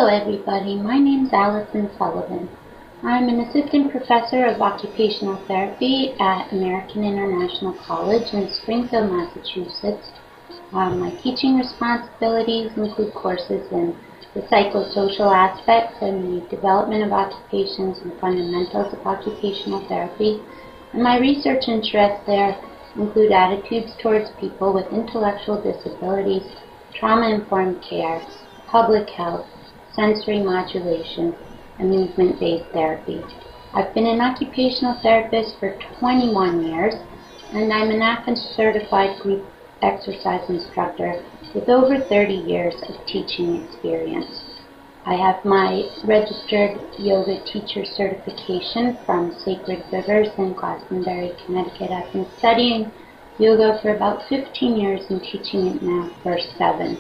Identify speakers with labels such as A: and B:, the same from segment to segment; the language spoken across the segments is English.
A: everybody. My name is Allison Sullivan. I'm an assistant professor of occupational therapy at American International College in Springfield, Massachusetts. My teaching responsibilities include courses in the psychosocial aspects and the development of occupations and fundamentals of occupational therapy. And my research interests there include attitudes towards people with intellectual disabilities, trauma-informed care, public health, sensory modulation, and movement-based therapy. I've been an occupational therapist for 21 years, and I'm an AFA-certified group exercise instructor with over 30 years of teaching experience. I have my registered yoga teacher certification from Sacred Rivers in Glastonbury, Connecticut. I've been studying yoga for about 15 years and teaching it now for 7.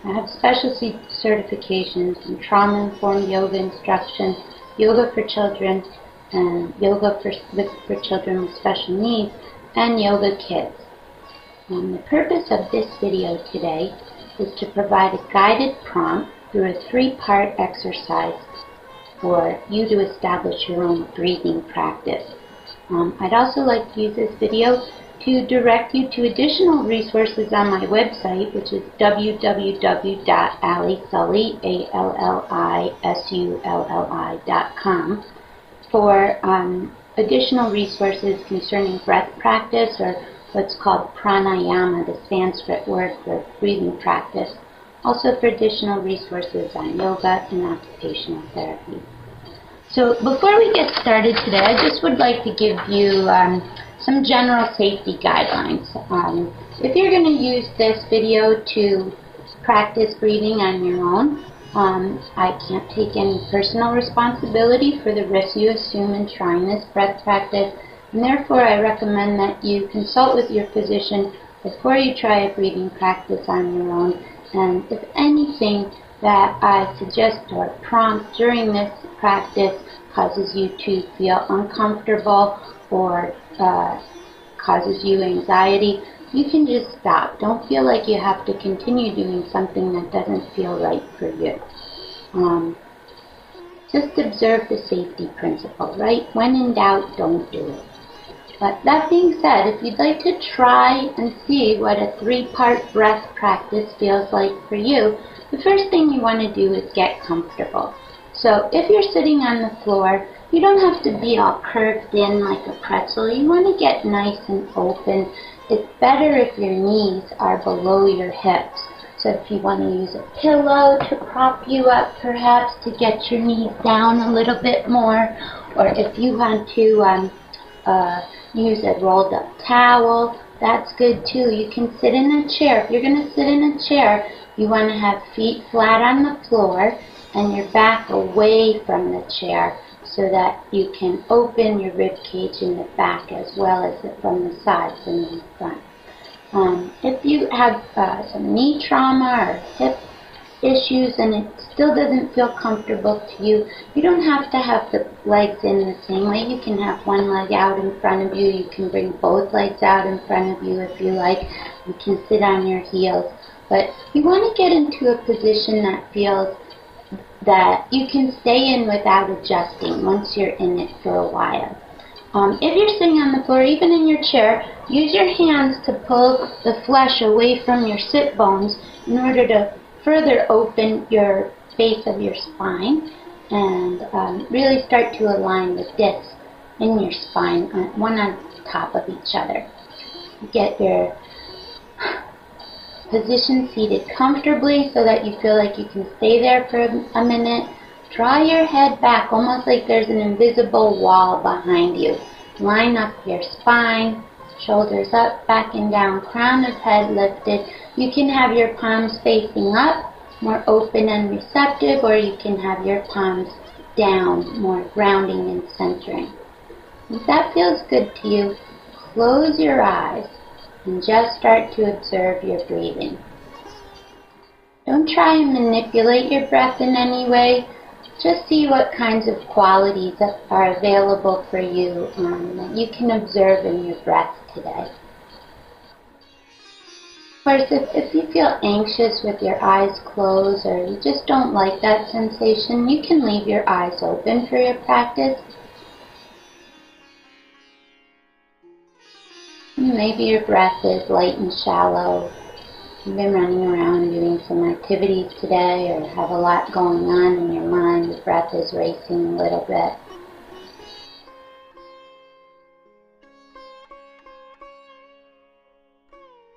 A: I have specialty certifications in trauma-informed yoga instruction, yoga for children, and yoga for children with special needs, and yoga kids. The purpose of this video today is to provide a guided prompt through a 3-part exercise for you to establish your own breathing practice. I'd also like to use this video to direct you to additional resources on my website, which is www.allisullivcom, for additional resources concerning breath practice, or what's called pranayama, the Sanskrit word for breathing practice. Also for additional resources on yoga and occupational therapy. So before we get started today, I just would like to give you some general safety guidelines. If you're going to use this video to practice breathing on your own, I can't take any personal responsibility for the risks you assume in trying this breath practice, and therefore I recommend that you consult with your physician before you try a breathing practice on your own. And if anything that I suggest or prompt during this practice causes you to feel uncomfortable or causes you anxiety, you can just stop. Don't feel like you have to continue doing something that doesn't feel right for you. Just observe the safety principle, right? When in doubt, don't do it. But that being said, if you'd like to try and see what a 3-part breath practice feels like for you, the first thing you want to do is get comfortable. So if you're sitting on the floor, you don't have to be all curved in like a pretzel. You want to get nice and open. It's better if your knees are below your hips. So if you want to use a pillow to prop you up, perhaps to get your knees down a little bit more, or if you want to use a rolled up towel, that's good too. You can sit in a chair. If you're going to sit in a chair, you want to have feet flat on the floor and your back away from the chair so that you can open your rib cage in the back as well as from the sides and in the front. If you have some knee trauma or hip issues and it still doesn't feel comfortable to you, you don't have to have the legs in the same way. You can have one leg out in front of you. You can bring both legs out in front of you if you like. You can sit on your heels. But you want to get into a position that feels that you can stay in without adjusting once you're in it for a while. If you're sitting on the floor, even in your chair, use your hands to pull the flesh away from your sit bones in order to further open your base of your spine and really start to align the discs in your spine, one on top of each other. Get your position seated comfortably so that you feel like you can stay there for a minute. Draw your head back almost like there's an invisible wall behind you. Line up your spine, shoulders up, back and down, crown of head lifted. You can have your palms facing up, more open and receptive, or you can have your palms down, more grounding and centering. If that feels good to you, close your eyes and just start to observe your breathing. Don't try and manipulate your breath in any way. Just see what kinds of qualities are available for you that you can observe in your breath today. Of course, if you feel anxious with your eyes closed or you just don't like that sensation, you can leave your eyes open for your practice. Maybe your breath is light and shallow. You've been running around doing some activities today or have a lot going on in your mind. The breath is racing a little bit.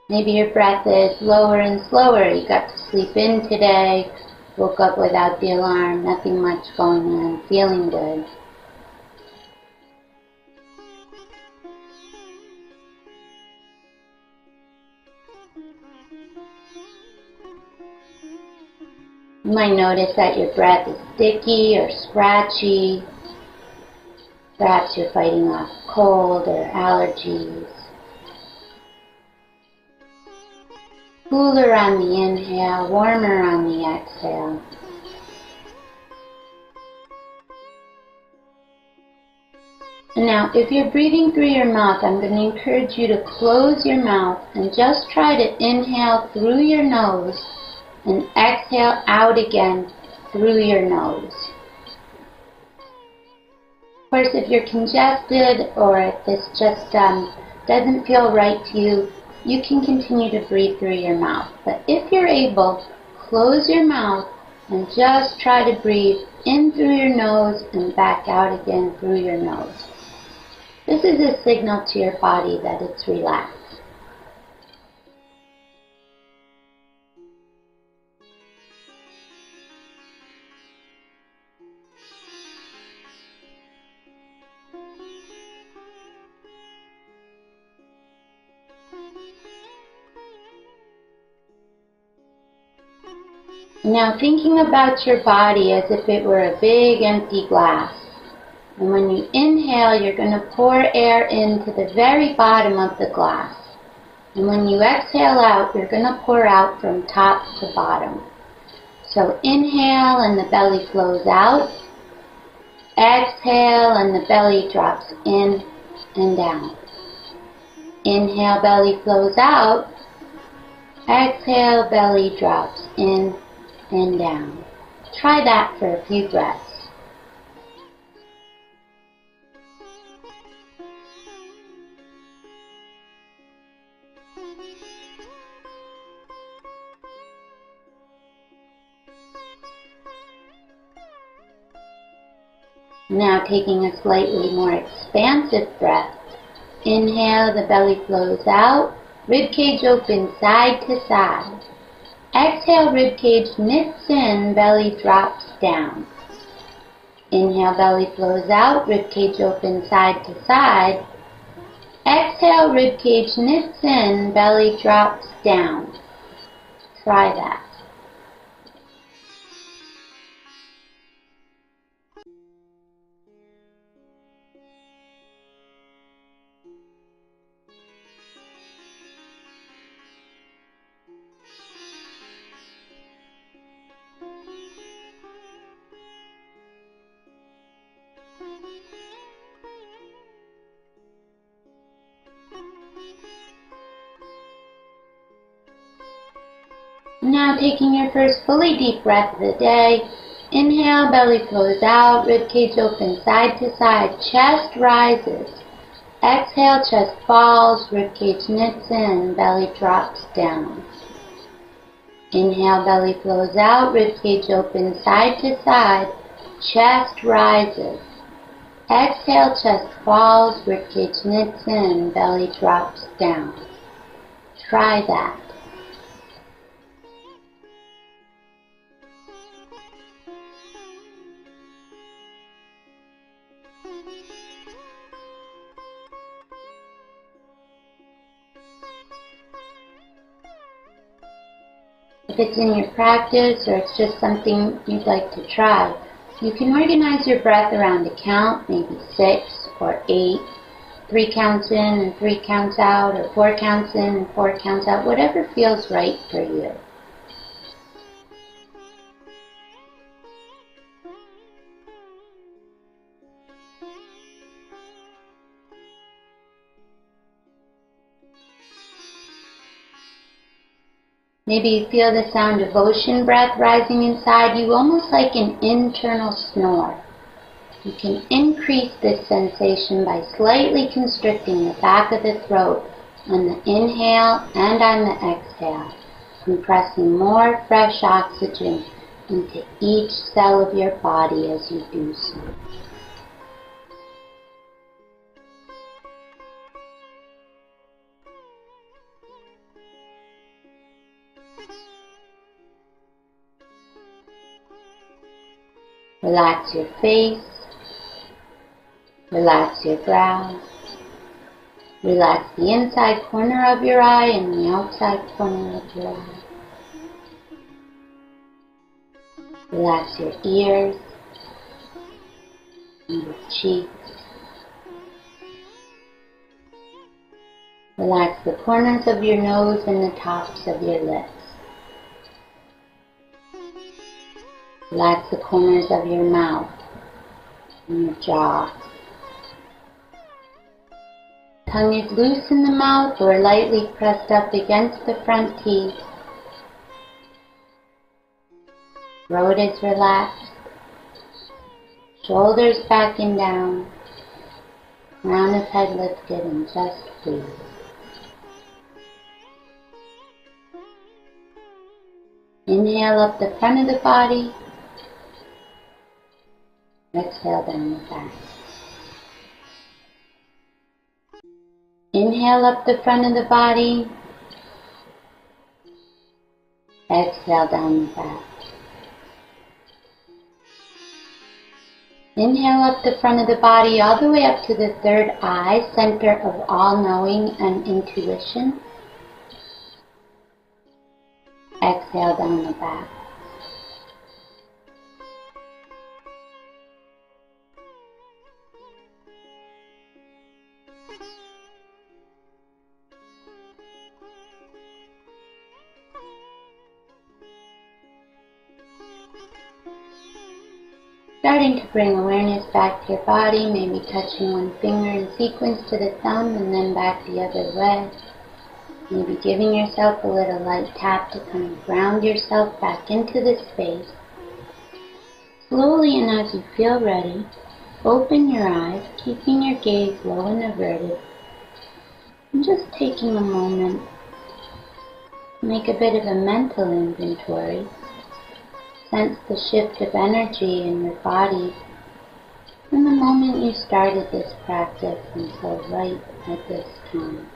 A: Maybe your breath is lower and slower. You got to sleep in today, woke up without the alarm, nothing much going on, feeling good. You might notice that your breath is sticky or scratchy. Perhaps you're fighting off cold or allergies. Cooler on the inhale, warmer on the exhale. And now, if you're breathing through your mouth, I'm going to encourage you to close your mouth and just try to inhale through your nose and exhale out again through your nose. Of course, if you're congested or if this just doesn't feel right to you, you can continue to breathe through your mouth. But if you're able, close your mouth and just try to breathe in through your nose and back out again through your nose. This is a signal to your body that it's relaxed. Now thinking about your body as if it were a big empty glass. And when you inhale, you're going to pour air into the very bottom of the glass. And when you exhale out, you're going to pour out from top to bottom. So inhale and the belly flows out. Exhale and the belly drops in and down. Inhale, belly flows out. Exhale, belly drops in and down. Try that for a few breaths. Now taking a slightly more expansive breath. Inhale, the belly flows out, ribcage open side to side. Exhale, ribcage knits in, belly drops down. Inhale, belly flows out, ribcage open side to side. Exhale, ribcage knits in, belly drops down. Try that. Now taking your first fully deep breath of the day. Inhale, belly flows out, ribcage open side to side, chest rises. Exhale, chest falls, ribcage knits in, belly drops down. Inhale, belly flows out, ribcage open side to side, chest rises. Exhale, chest falls, ribcage knits in, belly drops down. Try that. If it's in your practice or it's just something you'd like to try, you can organize your breath around a count, maybe 6 or 8, 3 counts in and 3 counts out, or 4 counts in and 4 counts out, whatever feels right for you. Maybe you feel the sound of ocean breath rising inside you, almost like an internal snore. You can increase this sensation by slightly constricting the back of the throat on the inhale and on the exhale, compressing more fresh oxygen into each cell of your body as you do so. Relax your face, relax your brow, relax the inside corner of your eye and the outside corner of your eye. Relax your ears and your cheeks. Relax the corners of your nose and the tops of your lips. Relax the corners of your mouth and your jaw. Tongue is loose in the mouth or lightly pressed up against the front teeth. Throat is relaxed. Shoulders back and down. Crown of head lifted, and just breathe. Inhale up the front of the body. Exhale down the back. Inhale up the front of the body. Exhale down the back. Inhale up the front of the body all the way up to the third eye, center of all knowing and intuition. Exhale down the back. Starting to bring awareness back to your body, maybe touching one finger in sequence to the thumb and then back the other way. Maybe giving yourself a little light tap to kind of ground yourself back into this space. Slowly, and as you feel ready, open your eyes, keeping your gaze low and averted, and just taking a moment to make a bit of a mental inventory. Sense the shift of energy in your body from the moment you started this practice until right at this time.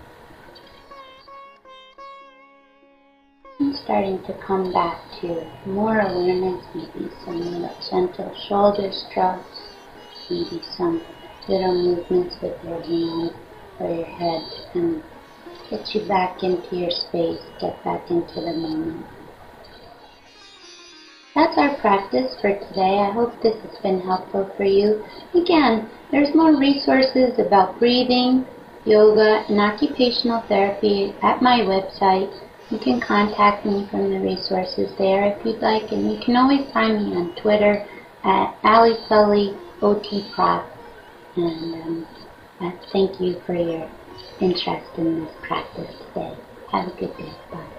A: And starting to come back to more awareness, maybe some little gentle shoulder strokes, maybe some little movements with your hand or your head to kind of get you back into your space, get back into the moment. That's our practice for today. I hope this has been helpful for you. Again, there's more resources about breathing, yoga, and occupational therapy at my website. You can contact me from the resources there if you'd like, and you can always find me on Twitter at AllieSullyOTProf. And thank you for your interest in this practice today. Have a good day. Bye.